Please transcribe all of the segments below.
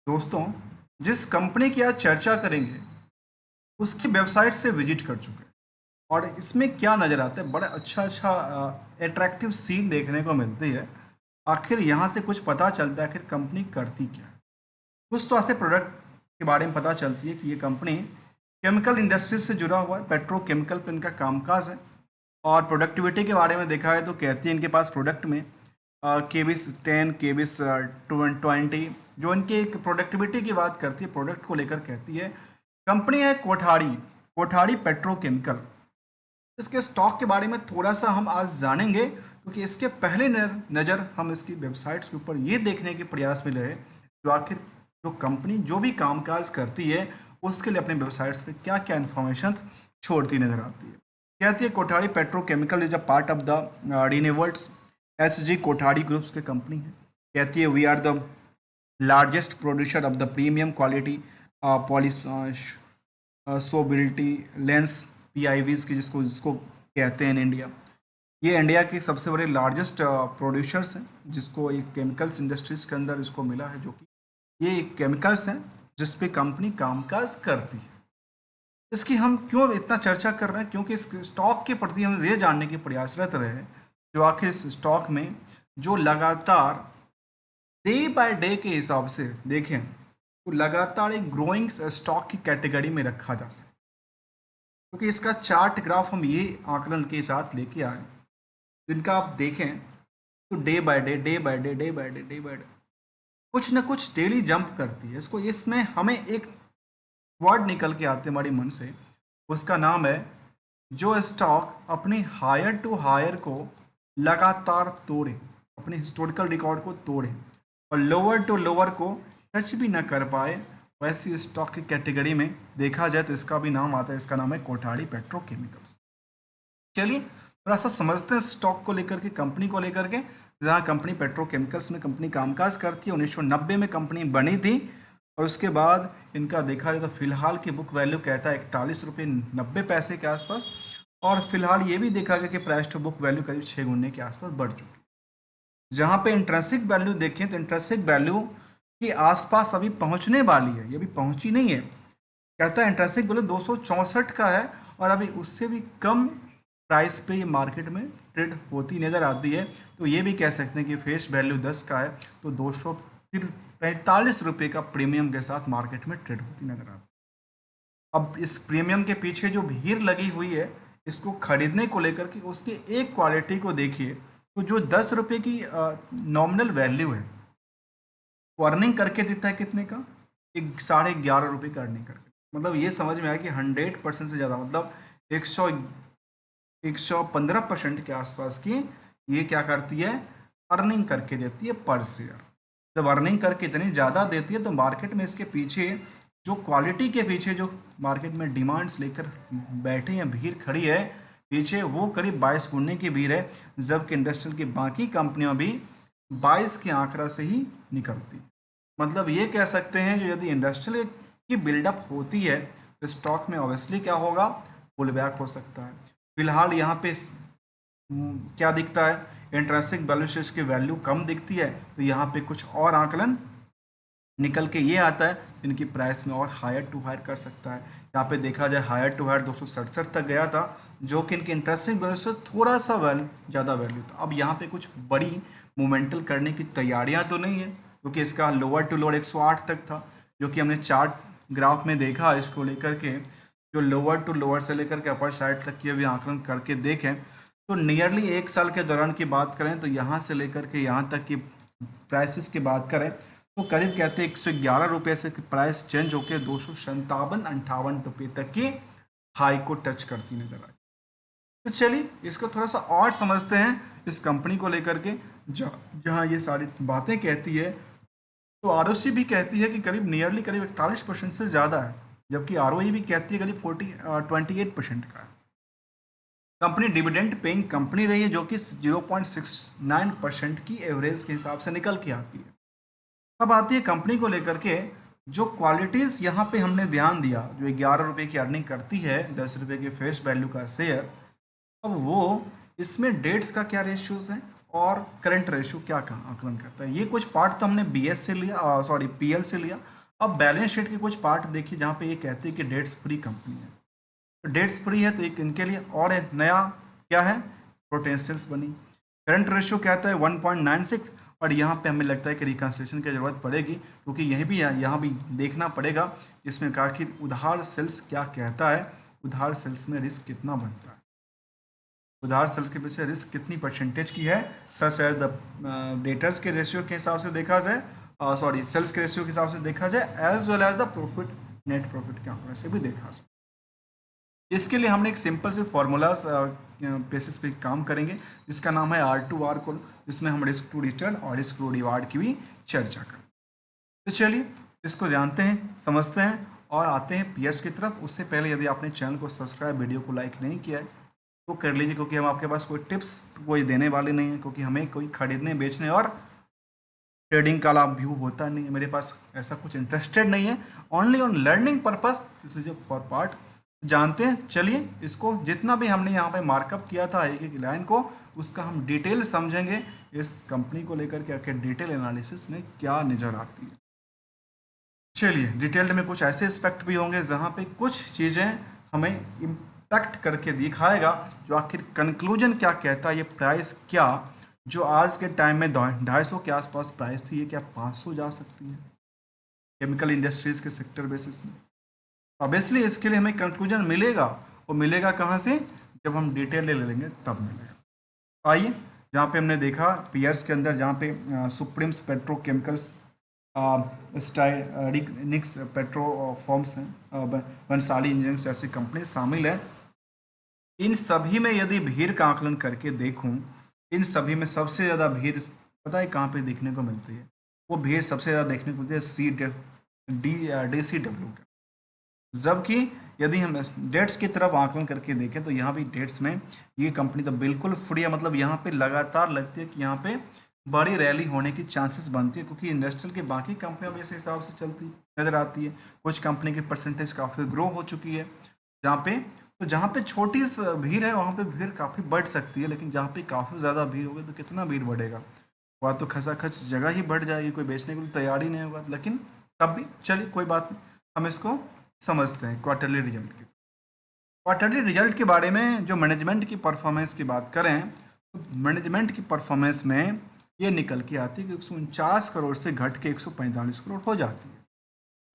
दोस्तों, जिस कंपनी की आज चर्चा करेंगे उसकी वेबसाइट से विजिट कर चुके हैं और इसमें क्या नज़र आता है, बड़ा अच्छा अच्छा अट्रैक्टिव सीन देखने को मिलती है। आखिर यहाँ से कुछ पता चलता है आखिर कंपनी करती क्या है। कुछ तो ऐसे प्रोडक्ट के बारे में पता चलती है कि ये कंपनी केमिकल इंडस्ट्री से जुड़ा हुआ है, पेट्रोकेमिकल पे इनका कामकाज है। और प्रोडक्टिविटी के बारे में देखा है तो कहती है इनके पास प्रोडक्ट में केबिस 10 केबिस 20 जो इनकी एक प्रोडक्टिविटी की बात करती है, प्रोडक्ट को लेकर कहती है। कंपनी है कोठारी कोठारी पेट्रोकेमिकल। इसके स्टॉक के बारे में थोड़ा सा हम आज जानेंगे, क्योंकि इसके पहले नज़र हम इसकी वेबसाइट्स के ऊपर ये देखने के प्रयास में रहे जो आखिर जो कंपनी जो भी कामकाज करती है उसके लिए अपने वेबसाइट्स पे क्या क्या इन्फॉर्मेशन छोड़ती नजर आती है। कहती है Kothari petrochemical is a part of the renewables SG Kothari groups की कंपनी है। कहती है we are the largest producer of the premium quality polyisobutylenes PIBs की जिसको जिसको कहते हैं इन इंडिया। ये इंडिया के सबसे बड़े लार्जेस्ट प्रोड्यूसर्स हैं जिसको एक केमिकल्स इंडस्ट्रीज के अंदर इसको मिला है, जो कि ये केमिकल्स हैं जिस पे कंपनी कामकाज करती है। इसकी हम क्यों इतना चर्चा कर रहे हैं, क्योंकि इस स्टॉक के प्रति हम ये जानने के प्रयासरत रहे जो आखिर इस स्टॉक में जो लगातार डे बाय डे के हिसाब से देखें तो लगातार एक ग्रोइंग स्टॉक की कैटेगरी में रखा जा सकता है। क्योंकि इसका चार्ट ग्राफ हम ये आंकलन के साथ लेके आए, जिनका आप देखें तो day by day day by day day by day day by day कुछ ना कुछ डेली जंप करती है। इसको इसमें हमें एक वर्ड निकल के आते हमारे मन से, उसका नाम है जो स्टॉक अपने हायर टू हायर को लगातार तोड़े, अपने हिस्टोरिकल रिकॉर्ड को तोड़े और लोअर टू लोअर को टच भी ना कर पाए, वैसी स्टॉक की कैटेगरी में देखा जाए तो इसका भी नाम आता है। इसका नाम है कोठारी पेट्रोकेमिकल्स। चलिए थोड़ा सा समझते हैं स्टॉक को लेकर के, कंपनी को लेकर के। जहाँ कंपनी पेट्रोकेमिकल्स में कंपनी कामकाज करती है, 1990 में कंपनी बनी थी और उसके बाद इनका देखा जाए तो फिलहाल की बुक वैल्यू कहता है 41 रुपये 90 पैसे के आसपास। और फिलहाल ये भी देखा गया कि प्राइस टू बुक वैल्यू करीब 6 गुने के आसपास बढ़ चुकी है। जहाँ पे इंट्रेंसिक वैल्यू देखें तो इंट्रेंसिक वैल्यू के आसपास अभी पहुँचने वाली है, ये अभी पहुँची नहीं है। कहता है इंट्रेंसिक वैल्यू 264 का है और अभी उससे भी कम प्राइस पे ये मार्केट में ट्रेड होती नज़र आती है। तो ये भी कह सकते हैं कि फेस वैल्यू 10 का है तो 245 रुपये का प्रीमियम के साथ मार्केट में ट्रेड होती नज़र आती है। अब इस प्रीमियम के पीछे जो भीड़ लगी हुई है इसको खरीदने को लेकर के, उसकी एक क्वालिटी को देखिए तो जो 10 रुपये की नॉमिनल वैल्यू है वो अर्निंग करके देता है कितने का, 11.5 रुपये का अर्निंग करके। मतलब ये समझ में आया कि 100% से ज़्यादा, मतलब 115% के आसपास की ये क्या करती है, अर्निंग करके देती है पर शेयर। जब अर्निंग करके इतनी ज़्यादा देती है तो मार्केट में इसके पीछे जो क्वालिटी के पीछे जो मार्केट में डिमांड्स लेकर बैठे हैं, भीड़ खड़ी है पीछे, वो करीब 22 गुने की भीड़ है। जबकि इंडस्ट्रियल की बाकी कंपनियां भी 22 के आंकड़ा से ही निकलती। मतलब ये कह सकते हैं जो यदि इंडस्ट्रियल की बिल्डअप होती है तो स्टॉक में ऑब्वियसली क्या होगा, पुल बैक हो सकता है। फिलहाल यहाँ पे क्या दिखता है, इंट्रिंसिक वैल्यू से इसकी वैल्यू कम दिखती है, तो यहाँ पे कुछ और आंकलन निकल के ये आता है इनकी प्राइस में और हायर टू हायर कर सकता है। यहाँ पे देखा जाए हायर टू हायर 267 तक गया था, जो कि इनकी इंटरेस्टिंग वैल्यू से थोड़ा सा ज़्यादा वैल्यू था। अब यहाँ पे कुछ बड़ी मोमेंटल करने की तैयारियाँ तो नहीं है, क्योंकि इसका लोअर टू लोअर 108 तक था, जो कि हमने चार्ट ग्राफ में देखा। इसको लेकर के जो लोअर टू लोअर से लेकर के अपर साइड तक की अभी आंकलन करके देखें तो नियरली 1 साल के दौरान की बात करें तो यहाँ से लेकर के यहाँ तक की प्राइसेस की बात करें तो करीब कहते हैं 111 रुपये से प्राइस चेंज होकर 257-58 तक की हाई को टच करती नजर आई। तो चलिए इसको थोड़ा सा और समझते हैं इस कंपनी को लेकर के। जहाँ ये सारी बातें कहती है तो आरओसी भी कहती है कि करीब नियरली करीब 41% से ज़्यादा है, जबकि आरओई भी कहती है करीब 28% का है। कंपनी डिविडेंड पेइंग कंपनी रही है, जो कि 0.69% की एवरेज के हिसाब से निकल के आती है। अब आती है कंपनी को लेकर के जो क्वालिटीज़ यहाँ पे हमने ध्यान दिया, जो 11 रुपये की अर्निंग करती है 10 रुपये के फेस वैल्यू का शेयर। अब वो इसमें डेट्स का क्या रेशियोज है और करंट रेशियो क्या आकलन करता है। ये कुछ पार्ट तो हमने बीएस से लिया, सॉरी पीएल से लिया। अब बैलेंस शीट के कुछ पार्ट देखिए जहाँ पे ये कहते हैं कि डेट्स फ्री कंपनी है। तो डेट्स फ्री है तो एक इनके लिए और एक नया क्या है, पोटेंशियल्स बनी। करंट रेशियो कहता है 1.96, और यहाँ पे हमें लगता है कि रिकन्सिलेशन की ज़रूरत पड़ेगी, क्योंकि यहीं भी यहाँ भी देखना पड़ेगा इसमें का कि उधार सेल्स क्या कहता है, उधार सेल्स में रिस्क कितना बनता है, उधार सेल्स के पीछे रिस्क कितनी परसेंटेज की है, सच एज द डेटर्स के रेशियो के हिसाब से देखा जाए, सॉरी सेल्स के रेशियो के हिसाब से देखा जाए, as well as the profit net profit के आंकड़े से भी देखा जाए। इसके लिए हमने एक सिंपल से फॉर्मूला बेसिस पे काम करेंगे जिसका नाम है R2R को, जिसमें हम रिस्क टू रिटर्न और रिस्क टू रिवार्ड की भी चर्चा करें। तो चलिए इसको जानते हैं, समझते हैं और आते हैं पीयर्स की तरफ। उससे पहले यदि आपने चैनल को सब्सक्राइब, वीडियो को लाइक नहीं किया है तो कर लीजिए, क्योंकि हम आपके पास कोई टिप्स कोई देने वाले नहीं हैं, क्योंकि हमें कोई खरीदने बेचने और ट्रेडिंग का लाभ व्यू होता नहीं है, मेरे पास ऐसा कुछ इंटरेस्टेड नहीं है, only on learning purpose, this is for part. जानते हैं, चलिए इसको जितना भी हमने यहाँ पे मार्कअप किया था एक एक लाइन को, उसका हम डिटेल समझेंगे, इस कंपनी को लेकर के आखिर डिटेल एनालिसिस में क्या नज़र आती है। चलिए डिटेल्ड में कुछ ऐसे एस्पेक्ट भी होंगे जहाँ पे कुछ चीज़ें हमें इम्पैक्ट करके दिखाएगा, जो आखिर कंक्लूजन क्या कहता है, ये प्राइस क्या जो आज के टाइम में 250 के आसपास प्राइस थी, ये क्या 500 जा सकती है केमिकल इंडस्ट्रीज के सेक्टर बेसिस में। ऑब्वियसली इसके लिए हमें कंक्लूजन मिलेगा, वो मिलेगा कहाँ से, जब हम डिटेल ले लेंगे तब मिलेगा। आइए जहाँ पे हमने देखा पीयर्स के अंदर, जहाँ पे सुप्रीम्स पेट्रोकेमिकल्स, निक्स पेट्रो फॉर्म्स हैं, बंसाली इंजीनियरिंग ऐसी कंपनी शामिल है। इन सभी में यदि भीड़ का आकलन करके देखूं, इन सभी में सबसे ज़्यादा भीड़ पता है कहाँ पे देखने को मिलती है, वो भीड़ सबसे ज़्यादा देखने को मिलती है DCW का। जबकि यदि हम डेट्स की तरफ आकलन करके देखें तो यहाँ भी डेट्स में ये कंपनी तो बिल्कुल फ्री है, मतलब यहाँ पे लगातार लगती है कि यहाँ पे बड़ी रैली होने की चांसेस बनती है, क्योंकि इंडस्ट्रियल की बाकी कंपनियां भी इस हिसाब से चलती नज़र आती है। कुछ कंपनी की परसेंटेज काफ़ी ग्रो हो चुकी है, जहाँ पे छोटी भीड़ है वहाँ पे भीड़ काफ़ी बढ़ सकती है, लेकिन जहाँ पे काफ़ी ज़्यादा भीड़ होगी तो कितना भीड़ बढ़ेगा, वह तो खचाखच जगह ही बढ़ जाएगी, कोई बेचने के लिए तैयार ही नहीं होगा। लेकिन तब भी चलिए कोई बात नहीं, हम इसको समझते हैं क्वार्टरली रिजल्ट की। क्वार्टरली रिजल्ट के बारे में जो मैनेजमेंट की परफॉर्मेंस की बात करें तो मैनेजमेंट की परफॉर्मेंस में ये निकल के आती है कि 149 करोड़ से घट के 145 करोड़ हो जाती है।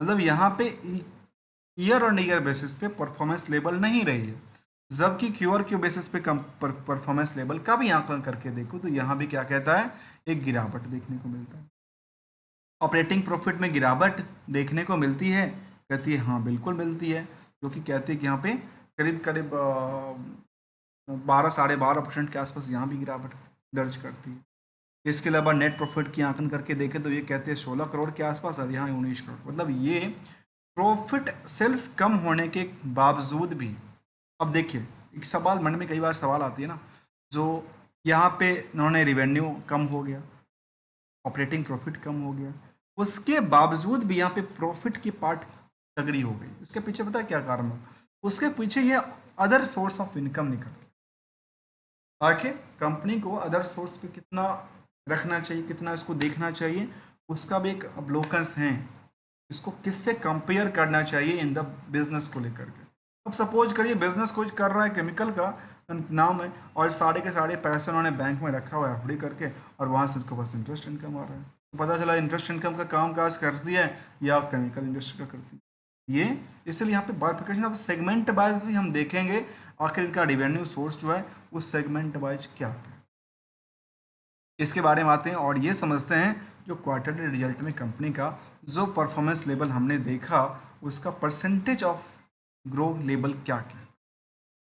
मतलब यहाँ पे ईयर ऑन ईयर बेसिस पे परफॉर्मेंस लेवल नहीं रही है, जबकि क्यू और क्यू बेसिस पे कम परफॉर्मेंस लेवल का भी आंकलन करके देखो तो यहाँ भी क्या कहता है, एक गिरावट देखने को मिलता है। ऑपरेटिंग प्रॉफिट में गिरावट देखने को मिलती है, कहती है हाँ बिल्कुल मिलती है, क्योंकि कहती है कि यहाँ पे करीब करीब 12-12.5% के आसपास यहाँ भी गिरावट दर्ज करती है। इसके अलावा नेट प्रॉफिट की आंकलन करके देखें तो ये कहते हैं 16 करोड़ के आसपास और यहाँ 19 करोड़, मतलब ये प्रॉफिट सेल्स कम होने के बावजूद भी। अब देखिए एक सवाल मन में कई बार सवाल आती है ना, जो यहाँ पे इन्होंने रिवेन्यू कम हो गया, ऑपरेटिंग प्रॉफिट कम हो गया, उसके बावजूद भी यहाँ पे प्रॉफिट की पार्ट तगड़ी हो गई, उसके पीछे पता है क्या कारण है, उसके पीछे ये अदर सोर्स ऑफ इनकम निकल गया। आखिर कंपनी को अदर सोर्स पे कितना रखना चाहिए, कितना इसको देखना चाहिए, उसका भी एक अवलोकन है, इसको किससे कंपेयर करना चाहिए इन द बिजनेस को लेकर के। अब सपोज करिए बिजनेस कुछ कर रहा है, केमिकल का नाम है, और सारे के सारे पैसे उन्होंने बैंक में रखा हुआ है एफडी करके, और वहाँ से उसको बस इंटरेस्ट इनकम आ रहा है, तो पता चला इंटरेस्ट इनकम का काम काज करती है या केमिकल इंडस्ट्री का करती है ये। इसलिए यहाँ पे बाइफिकेशन ऑफ सेगमेंट वाइज भी हम देखेंगे आखिर इनका रिवेन्यू सोर्स जो है वो सेगमेंट वाइज क्या है, इसके बारे में आते हैं और ये समझते हैं जो क्वार्टरली रिजल्ट में कंपनी का जो परफॉर्मेंस लेवल हमने देखा उसका परसेंटेज ऑफ ग्रो लेवल क्या क्या।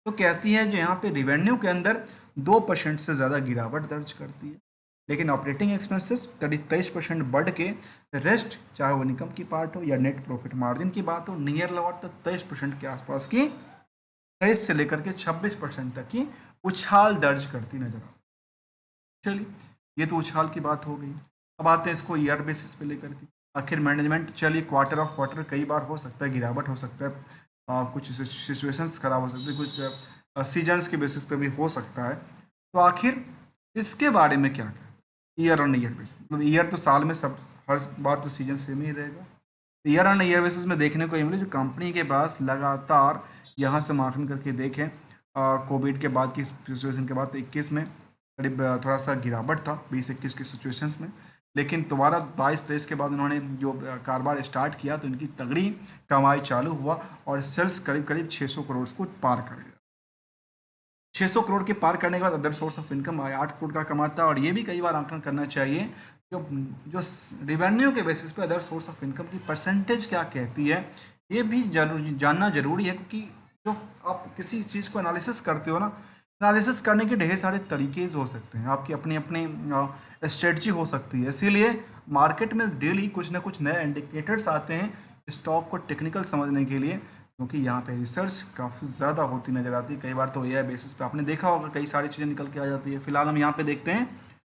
तो कहती है जो यहाँ पे रिवेन्यू के अंदर 2% से ज़्यादा गिरावट दर्ज करती है, लेकिन ऑपरेटिंग एक्सपेंसेस 23% बढ़ के रेस्ट, चाहे वो इनकम की पार्ट हो या नेट प्रॉफिट मार्जिन की बात हो, नियर अबाउट तो 23% के आसपास की 23 से लेकर के 26% तक की उछाल दर्ज करती नजर आ। चलिए ये तो उछाल की बात हो गई। अब आते हैं इसको ईयर बेसिस पे लेकर के। आखिर मैनेजमेंट, चलिए क्वार्टर ऑफ क्वार्टर कई बार हो सकता है गिरावट हो सकता है, कुछ सिचुएशंस खराब हो सकती है, कुछ सीजन्स के बेसिस पे भी हो सकता है। तो आखिर इसके बारे में क्या कहें? ईयर ऑन ईयर बेसिस, मतलब ईयर तो साल में सब हर बार तो सीजन सेम ही रहेगा। ईयर ऑन ईयर बेसिस में देखने को ये मिले जो कंपनी के पास लगातार यहाँ से मार्किंग करके देखें, कोविड के बाद की सिचुएशन के बाद तो 21 में करीब थोड़ा सा गिरावट था 20-21 की सिचुएशंस में, लेकिन दोबारा 22-23 के बाद उन्होंने जो कारोबार स्टार्ट किया तो इनकी तगड़ी कमाई चालू हुआ और सेल्स करीब करीब 600 करोड़ को पार कर गया। 600 करोड़ के पार करने के बाद other source of income 8 crore का कमाता है, और ये भी कई बार आंकलन करना चाहिए जो जो रिवेन्यू के बेसिस पे अदर सोर्स ऑफ इनकम की परसेंटेज क्या कहती है, ये भी जानना जरूरी है, क्योंकि जो आप किसी चीज़ को एनालिसिस करते हो ना, एनालिसिस करने के ढेर सारे तरीके हो सकते हैं, आपकी अपनी अपनी स्ट्रेटजी हो सकती है। इसीलिए मार्केट में डेली कुछ ना कुछ नए इंडिकेटर्स आते हैं स्टॉक को टेक्निकल समझने के लिए, क्योंकि यहाँ पे रिसर्च काफ़ी ज़्यादा होती नज़र आती है। कई बार तो एआई बेसिस पे आपने देखा होगा कई सारी चीज़ें निकल के आ जाती है। फिलहाल हम यहाँ पे देखते हैं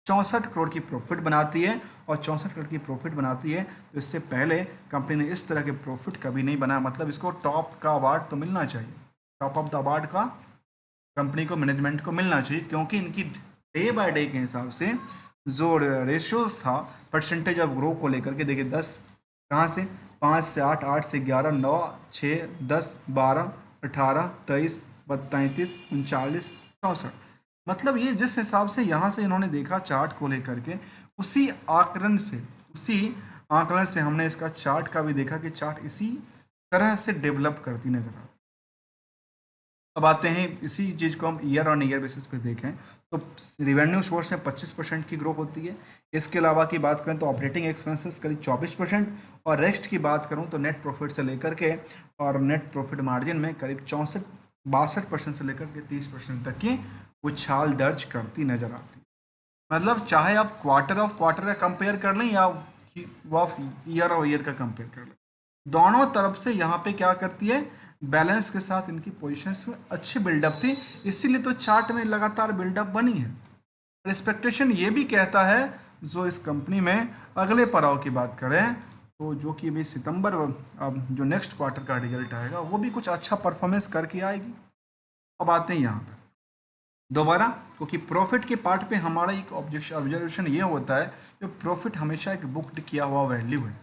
64 करोड़ की प्रॉफिट बनाती है, और 64 करोड़ की प्रॉफिट बनाती है तो इससे पहले कंपनी ने इस तरह के प्रॉफिट कभी नहीं बनाया, मतलब इसको टॉप का अवार्ड तो मिलना चाहिए, टॉप ऑफ द अवार्ड का कंपनी को, मैनेजमेंट को मिलना चाहिए, क्योंकि इनकी डे बाय डे के हिसाब से जो रेशियोज था परसेंटेज ऑफ ग्रो को लेकर के, देखिए 10 कहाँ से 5 से 8, 8 से 11, 9, 6, 10, 12, 18, 23, 33, 39, 64, मतलब ये जिस हिसाब से यहाँ से इन्होंने देखा चार्ट को लेकर के, उसी आकलन से हमने इसका चार्ट का भी देखा कि चार्ट इसी तरह से डेवलप करती नजर आती। अब आते हैं इसी चीज़ को हम ईयर ऑन ईयर बेसिस पे देखें तो रिवेन्यू सोर्स में 25% की ग्रोथ होती है। इसके अलावा की बात करें तो ऑपरेटिंग एक्सपेंसेस करीब 24%, और रेस्ट की बात करूं तो नेट प्रॉफिट से लेकर के और नेट प्रॉफिट मार्जिन में करीब 62% से लेकर के 30% तक की उछाल दर्ज करती नजर आती है। मतलब चाहे आप क्वार्टर ऑफ क्वार्टर का कंपेयर कर लें या ऑफ ईयर ऑफ ईयर का कंपेयर कर लें, दोनों तरफ से यहाँ पे क्या करती है, बैलेंस के साथ इनकी पोजीशंस में अच्छी बिल्डअप थी, इसीलिए तो चार्ट में लगातार बिल्डअप बनी है। एक्सपेक्टेशन ये भी कहता है जो इस कंपनी में अगले पड़ाव की बात करें तो जो कि अभी सितंबर, अब जो नेक्स्ट क्वार्टर का रिजल्ट आएगा वो भी कुछ अच्छा परफॉर्मेंस करके आएगी। अब आते हैं यहाँ पर दोबारा, क्योंकि प्रॉफिट के पार्ट पे हमारा एक ऑब्जर्वेशन ये होता है कि प्रॉफिट हमेशा एक बुक्ड किया हुआ वैल्यू है।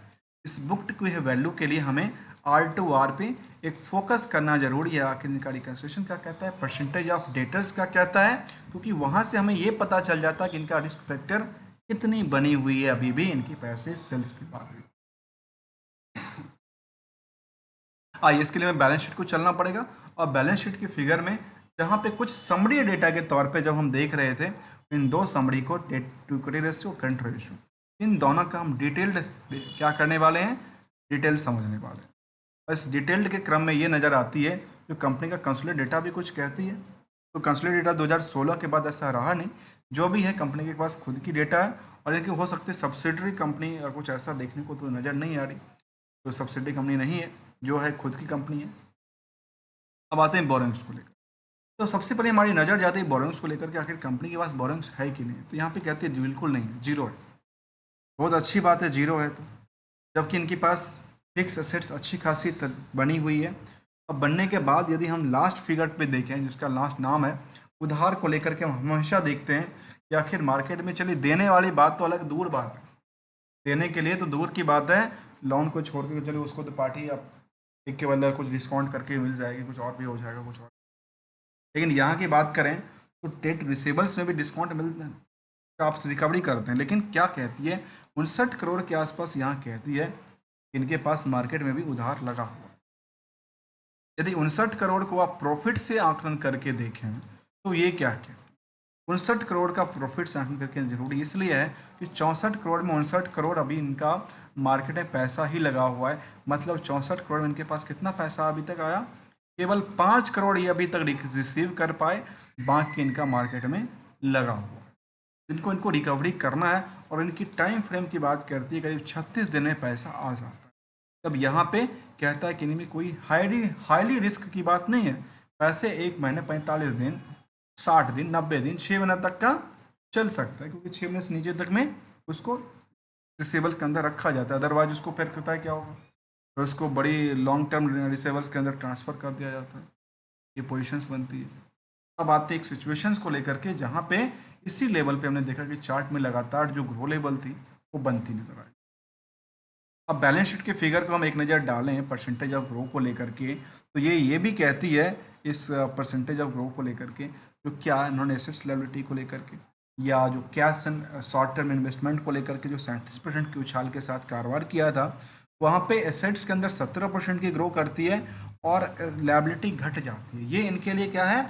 इस बुक्ड हुए वैल्यू के लिए हमें R/R पे एक फोकस करना जरूरी है। आखिर इनका रिकन्स्ट्रक्शन क्या कहता है, परसेंटेज ऑफ डेटर्स क्या कहता है, क्योंकि वहाँ से हमें ये पता चल जाता है कि इनका रिस्क फैक्टर कितनी बनी हुई है अभी भी इनकी पैसे सेल्स के बाद भी। आइए इसके लिए हमें बैलेंस शीट को चलना पड़ेगा, और बैलेंस शीट के फिगर में जहाँ पे कुछ समरी डेटा के तौर पे जब हम देख रहे थे, इन दो समरी को debt to equity ratio, current ratio, इन दोनों का हम डिटेल्ड क्या करने वाले हैं, डिटेल समझने वाले हैं। बस डिटेल्ड के क्रम में ये नज़र आती है जो कंपनी का कंसोलिडेटेड डेटा भी कुछ कहती है। तो कंसोलिडेटेड डेटा 2016 के बाद ऐसा रहा नहीं, जो भी है कंपनी के पास खुद की डेटा है, और इनकी हो सकती है सब्सिडरी कंपनी या कुछ ऐसा देखने को तो नज़र नहीं आ रही, तो सब्सिडरी कंपनी नहीं है, जो है खुद की कंपनी है। अब आते हैं बोरोइंग्स को लेकर, तो सबसे पहले हमारी नज़र जाती है बोरोइंग्स को लेकर के, आखिर कंपनी के पास बोरोइंग्स है कि नहीं। तो यहाँ पे कहती है बिल्कुल नहीं है, जीरो है। बहुत अच्छी बात है जीरो है, तो जबकि इनके पास फिक्स एसेट्स अच्छी खासी बनी हुई है। अब बनने के बाद यदि हम लास्ट फिगर पे देखें जिसका लास्ट नाम है उधार को लेकर के, हम हमेशा देखते हैं कि आखिर मार्केट में, चलिए देने वाली बात तो अलग दूर बात है, देने के लिए तो दूर की बात है, लोन को छोड़ के चलिए उसको तो पार्टी आप एक के बदले कुछ डिस्काउंट करके मिल जाएगी, कुछ और भी हो जाएगा कुछ और। लेकिन यहाँ की बात करें तो ट्रेड रिसीवेबल्स में भी डिस्काउंट मिलते हैं, तो आप रिकवरी करते हैं। लेकिन क्या कहती है, 59 करोड़ के आसपास यहाँ कहती है इनके पास मार्केट में भी उधार लगा हुआ। यदि 59 करोड़ को आप प्रॉफिट से आकलन करके देखें तो ये क्या कहते हैं, 59 करोड़ का प्रॉफिट से आकलन करके जरूरी इसलिए है कि 64 करोड़ में 59 करोड़ अभी इनका मार्केट में पैसा ही लगा हुआ है। मतलब 64 करोड़ में इनके पास कितना पैसा अभी तक आया, केवल 5 करोड़ ये अभी तक रिसीव कर पाए, बाकी इनका मार्केट में लगा हुआ है, जिनको इनको रिकवरी करना है। और इनकी टाइम फ्रेम की बात करती है करीब 36 दिन में पैसा आ जाता है। तब यहाँ पे कहता है कि इनमें कोई हाईली रिस्क की बात नहीं है, पैसे 1 महीने 45 दिन 60 दिन 90 दिन 6 महीने तक का चल सकता है, क्योंकि 6 महीने से नीचे तक में उसको रिसेबल के अंदर रखा जाता है। अदरवाइज उसको फिर पता है क्या होगा, तो उसको बड़ी लॉन्ग टर्म रिसेबल्स के अंदर ट्रांसफ़र कर दिया जाता है, ये पोजीशंस बनती है। अब आते हैं एक सिचुएशंस को लेकर के जहाँ पे इसी लेवल पे हमने देखा कि चार्ट में लगातार जो ग्रो लेवल थी वो बनती नजर आई। अब बैलेंस शीट के फिगर को हम एक नज़र डालें परसेंटेज ऑफ ग्रो को लेकर के, तो ये भी कहती है इस परसेंटेज ऑफ ग्रो को लेकर के, जो क्या इन्होंने एसेट्स लायबिलिटी को लेकर के या जो cash and short term investment को लेकर के जो 37% की उछाल के साथ कारोबार किया था, वहाँ पे एसेट्स के अंदर 17% की ग्रो करती है और लायबिलिटी घट जाती है। ये इनके लिए क्या है,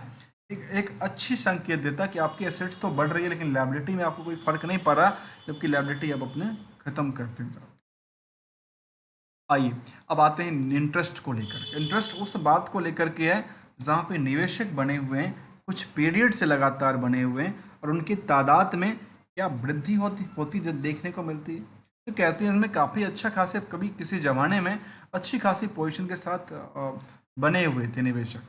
एक अच्छी संकेत देता है कि आपकी एसेट्स तो बढ़ रही है लेकिन लायबिलिटी में आपको कोई फर्क नहीं पड़ रहा, जबकि लायबिलिटी अब अपने खत्म करते हैं। आइए अब आते हैं इंटरेस्ट को लेकर। इंटरेस्ट उस बात को लेकर के है जहाँ पे निवेशक बने हुए हैं, कुछ पीरियड से लगातार बने हुए हैं और उनकी तादाद में क्या वृद्धि होती होती जब देखने को मिलती है। तो कहते हैं इसमें काफ़ी अच्छा खासे कभी किसी ज़माने में अच्छी खासी पोजीशन के साथ बने हुए थे निवेशक,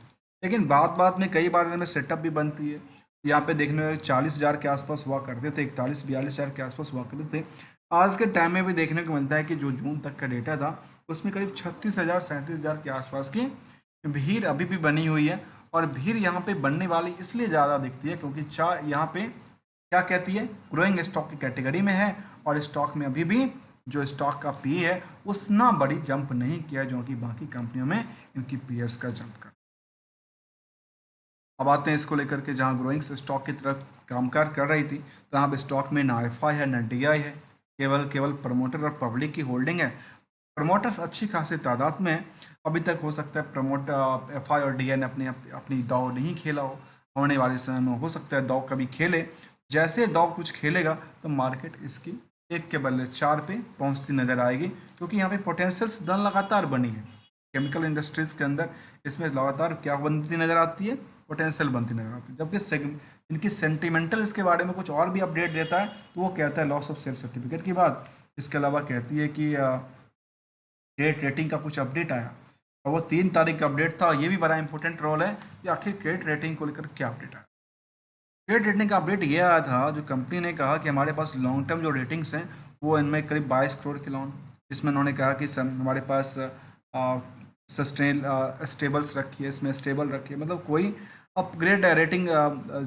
लेकिन बात बात में कई बार इनमें सेटअप भी बनती है। यहाँ पे देखने में 40,000 के आसपास हुआ करते थे, 41-42,000 के आसपास हुआ करते थे। आज के टाइम में भी देखने को मिलता है कि जो जून तक का डेटा था उसमें करीब 36,000-37,000 के आसपास की भीड़ अभी भी बनी हुई है। और भीड़ यहाँ पे बनने वाली इसलिए ज़्यादा दिखती है क्योंकि चार यहाँ पे क्या कहती है, ग्रोइंग स्टॉक की कैटेगरी में है और स्टॉक में अभी भी जो स्टॉक का पी है उतना बड़ी जंप नहीं किया जो कि बाकी कंपनियों में इनकी पीयर्स का जंप कर। अब आते हैं इसको लेकर के जहाँ ग्रोइंग स्टॉक की तरफ कामकाज कर रही थी, तो यहाँ पे स्टॉक में ना एफ आई है ना डी आई है, केवल केवल प्रमोटर और पब्लिक की होल्डिंग है। प्रमोटर्स अच्छी खासी तादाद में है। अभी तक हो सकता है प्रमोट एफ आई और डी आई ने अपनी दाव नहीं खेला हो, होने वाले समय में हो सकता है दाव कभी खेले। जैसे दाव कुछ खेलेगा तो मार्केट इसकी एक के बदले चार पे पहुंचती नजर आएगी, क्योंकि यहाँ पे पोटेंशियल्स दर लगातार बनी है केमिकल इंडस्ट्रीज के अंदर। इसमें लगातार क्या बनती नजर आती है, पोटेंशियल बनती नजर आती है। जबकि इनकी सेंटिमेंटल इसके बारे में कुछ और भी अपडेट देता है, तो वो कहता है लॉस ऑफ सेल सर्टिफिकेट की बात। इसके अलावा कहती है कि क्रेडिट रेटिंग का कुछ अपडेट आया और वो 3 तारीख का अपडेट था। ये भी बड़ा इंपॉर्टेंट रोल है कि आखिर क्रेडिट रेटिंग को लेकर क्या अपडेट आया। क्रेडिट रेटिंग का अपडेट ये आया था, जो कंपनी ने कहा कि हमारे पास लॉन्ग टर्म जो रेटिंग्स हैं वो इनमें करीब 22 करोड़ के लोन। इसमें उन्होंने कहा कि हमारे पास सस्टेन स्टेबल्स रखी है, इसमें स्टेबल रखी है, मतलब कोई अपग्रेड रेटिंग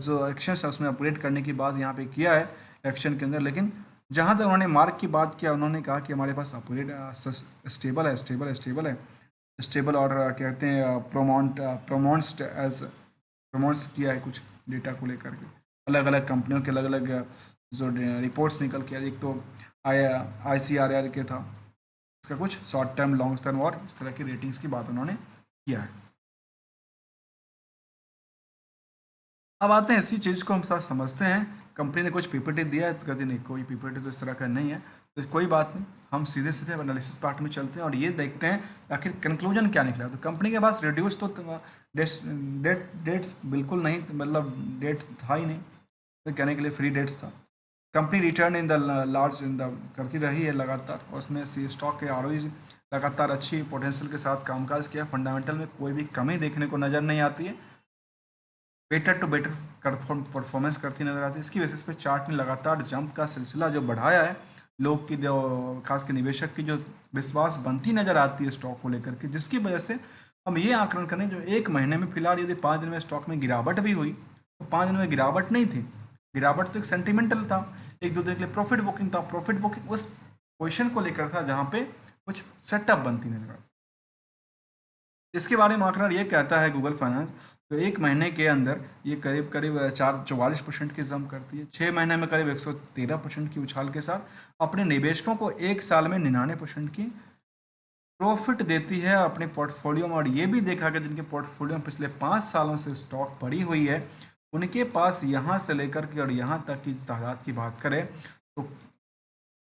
जो एक्शन है उसमें अपग्रेड करने की बात यहाँ पे किया है एक्शन के अंदर। लेकिन जहाँ तक उन्होंने मार्क की बात किया, उन्होंने कहा कि हमारे पास अपग्रेड स्टेबल है, स्टेबल है, स्टेबल और कहते हैं प्रोमाउंस्ड एज प्रमोट्स किया है कुछ डेटा को लेकर के। अलग अलग कंपनियों के अलग अलग जो रिपोर्ट्स निकल के आए, एक तो आई सी आर आर के था, इसका कुछ शॉर्ट टर्म लॉन्ग टर्म और इस तरह की रेटिंग्स की बात उन्होंने किया है। अब आते हैं इसी चीज़ को हम साथ समझते हैं। कंपनी ने कुछ पीपीटी दिया है तो कहते नहीं कोई पीपीटी तो इस तरह का नहीं है, तो कोई बात नहीं, हम सीधे सीधे एनालिसिस पार्ट में चलते हैं और ये देखते हैं आखिर कंक्लूजन क्या निकला। तो कंपनी के पास रिड्यूस तो डेट्स बिल्कुल नहीं, मतलब डेट था ही नहीं, तो कहने के लिए फ्री डेट्स था। Company return in the large in the करती रही है लगातार, और उसमें सी स्टॉक के आर लगातार अच्छी पोटेंशियल के साथ कामकाज किया। फंडामेंटल में कोई भी कमी देखने को नज़र नहीं आती है, बेटर टू बेटर परफॉर्मेंस करती नजर आती है। इसकी बेसिस पे चार्ट ने लगातार जंप का सिलसिला जो बढ़ाया है, लोग की जो खास के निवेशक की जो विश्वास बनती नजर आती है स्टॉक को लेकर के, जिसकी वजह से हम ये आकलन करें जो एक महीने में फिलहाल यदि 5 दिन में स्टॉक में गिरावट भी हुई तो 5 दिन में गिरावट नहीं थी, गिरावट तो एक सेंटिमेंटल था, एक दो दिन के लिए प्रॉफिट बुकिंग था। प्रॉफिट बुकिंग उस पोजिशन को लेकर था जहाँ पे कुछ सेटअप बनती नजर आती। इसके बारे में आंकड़ा ये कहता है गूगल फाइनेंस, तो एक महीने के अंदर ये करीब करीब 44% की जंप करती है। 6 महीने में करीब 113% की उछाल के साथ अपने निवेशकों को एक साल में 99% की प्रॉफिट देती है अपने पोर्टफोलियो में। और ये भी देखा कि जिनके पोर्टफोलियो में पिछले 5 सालों से स्टॉक पड़ी हुई है, उनके पास यहाँ से लेकर के और यहाँ तक की तादाद की बात करें तो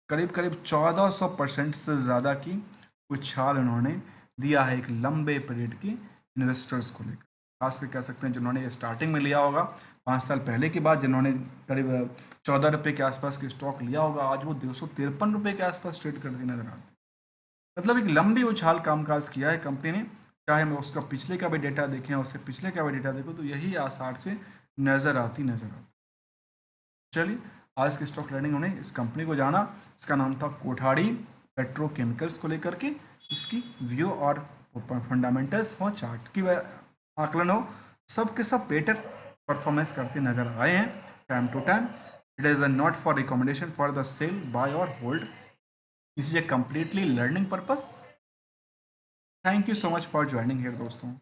करीब करीब 1400% से ज़्यादा की उछाल उन्होंने दिया है एक लंबे पीरियड की इन्वेस्टर्स को लेकर। खासकर कह सकते हैं जिन्होंने स्टार्टिंग में लिया होगा 5 साल पहले की बात, जिन्होंने करीब 14 रुपये के आसपास की स्टॉक लिया होगा, आज वो 253 रुपये के आसपास ट्रेड करती नजर आती है। मतलब एक लंबी उछाल कामकाज किया है कंपनी ने। चाहे मैं उसका पिछले का भी डेटा देखें, उससे पिछले का भी डेटा देखो, तो यही आसार से नजर आती। चलिए आज की स्टॉक लर्निंग हमने इस कंपनी को जाना, इसका नाम था कोठारी पेट्रोकेमिकल्स को लेकर के। इसकी व्यू और फंडामेंटल्स हो, चार्ट की आकलन हो, सब के सब बेटर परफॉर्मेंस करते नजर आए हैं time to time. It is a not for recommendation for the sell buy और hold, this is a completely learning purpose. Thank you so much for joining here दोस्तों।